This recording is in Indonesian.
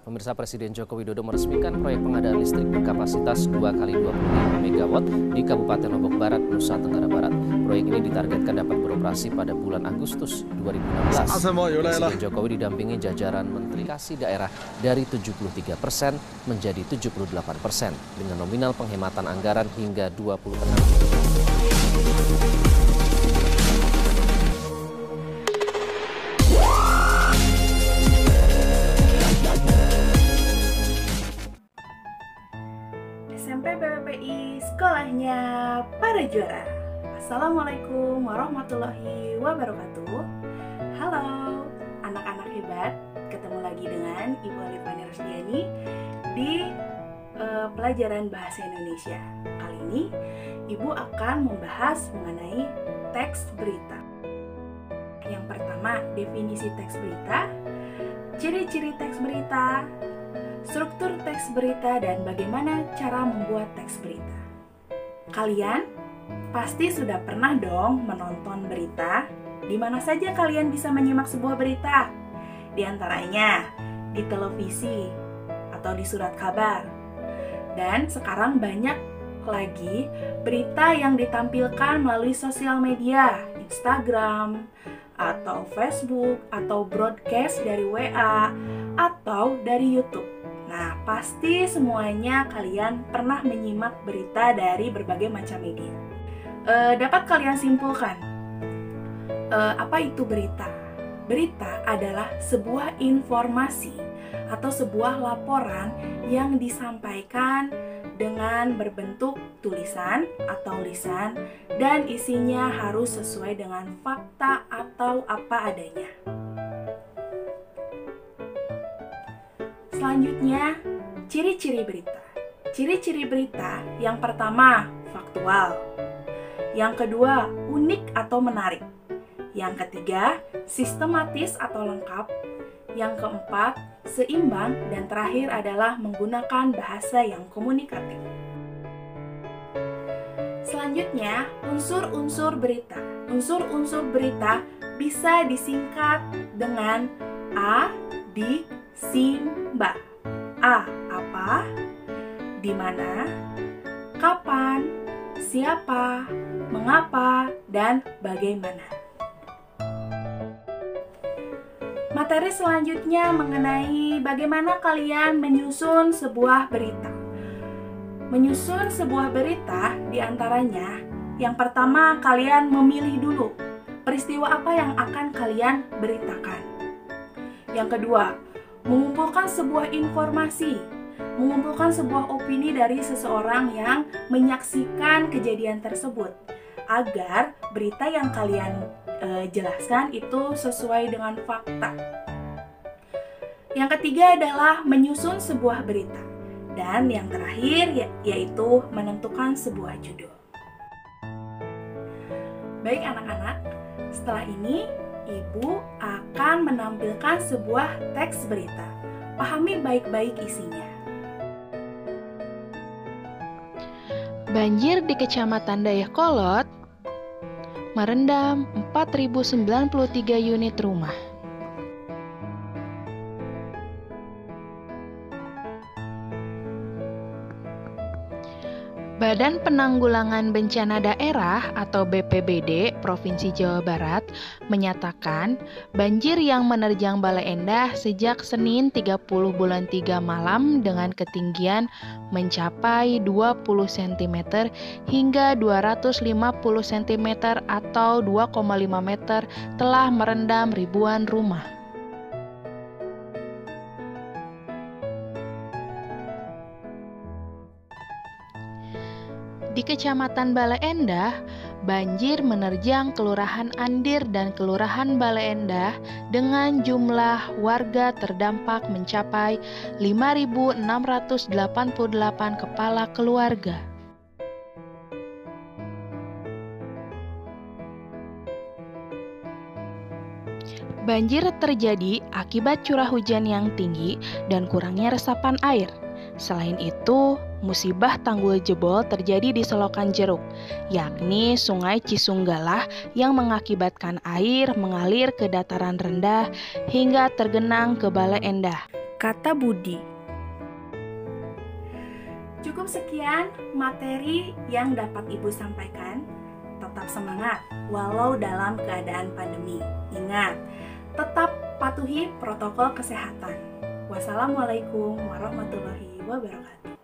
Pemirsa, Presiden Joko Widodo meresmikan proyek pengadaan listrik berkapasitas 2x25 MW di Kabupaten Lombok Barat, Nusa Tenggara Barat. Proyek ini ditargetkan dapat beroperasi pada bulan Agustus 2016. Presiden Jokowi didampingi jajaran Menteri Kasih Daerah dari 73% menjadi 78% dengan nominal penghematan anggaran hingga 26. SMP PPPI Sekolahnya Para Juara. Assalamualaikum warahmatullahi wabarakatuh. Halo anak-anak hebat, ketemu lagi dengan Ibu Alifani Rusdiani di pelajaran Bahasa Indonesia. Kali ini Ibu akan membahas mengenai teks berita. Yang pertama, definisi teks berita, ciri-ciri teks berita, struktur teks berita, dan bagaimana cara membuat teks berita. Kalian pasti sudah pernah dong menonton berita. Di mana saja kalian bisa menyimak sebuah berita? Di antaranya di televisi atau di surat kabar. Dan sekarang banyak lagi berita yang ditampilkan melalui sosial media, Instagram, atau Facebook, atau broadcast dari WA, atau dari YouTube. Nah, pasti semuanya kalian pernah menyimak berita dari berbagai macam media. Dapat kalian simpulkan, apa itu berita? Berita adalah sebuah informasi atau sebuah laporan yang disampaikan dengan berbentuk tulisan atau lisan dan isinya harus sesuai dengan fakta atau apa adanya. Selanjutnya, ciri-ciri berita. Ciri-ciri berita yang pertama, faktual. Yang kedua, unik atau menarik. Yang ketiga, sistematis atau lengkap. Yang keempat, seimbang. Dan terakhir adalah menggunakan bahasa yang komunikatif. Selanjutnya, unsur-unsur berita. Unsur-unsur berita bisa disingkat dengan A, di, Simba. A. Apa? Di mana? Kapan? Siapa? Mengapa? Dan bagaimana? Materi selanjutnya mengenai bagaimana kalian menyusun sebuah berita. Menyusun sebuah berita diantaranya, yang pertama kalian memilih dulu peristiwa apa yang akan kalian beritakan. Yang kedua, mengumpulkan sebuah informasi, mengumpulkan sebuah opini dari seseorang yang menyaksikan kejadian tersebut, agar berita yang kalian jelaskan itu sesuai dengan fakta. Yang ketiga adalah menyusun sebuah berita. Dan yang terakhir yaitu menentukan sebuah judul. Baik anak-anak, setelah ini Ibu akan menampilkan sebuah teks berita. Pahami baik-baik isinya. Banjir di Kecamatan Dayakolot merendam 4.093 unit rumah. Badan Penanggulangan Bencana Daerah atau BPBD Provinsi Jawa Barat menyatakan banjir yang menerjang Bale Endah sejak Senin 30 bulan 3 malam dengan ketinggian mencapai 20 cm hingga 250 cm atau 2,5 meter telah merendam ribuan rumah. Di Kecamatan Bale Endah, banjir menerjang Kelurahan Andir dan Kelurahan Bale Endah dengan jumlah warga terdampak mencapai 5.688 kepala keluarga. Banjir terjadi akibat curah hujan yang tinggi dan kurangnya resapan air. Selain itu, musibah tanggul jebol terjadi di Selokan Jeruk, yakni Sungai Cisunggalah yang mengakibatkan air mengalir ke dataran rendah hingga tergenang ke Bale Endah. kata budi. Cukup sekian materi yang dapat Ibu sampaikan. Tetap semangat walau dalam keadaan pandemi. Ingat, tetap patuhi protokol kesehatan. Wassalamualaikum warahmatullahi wabarakatuh.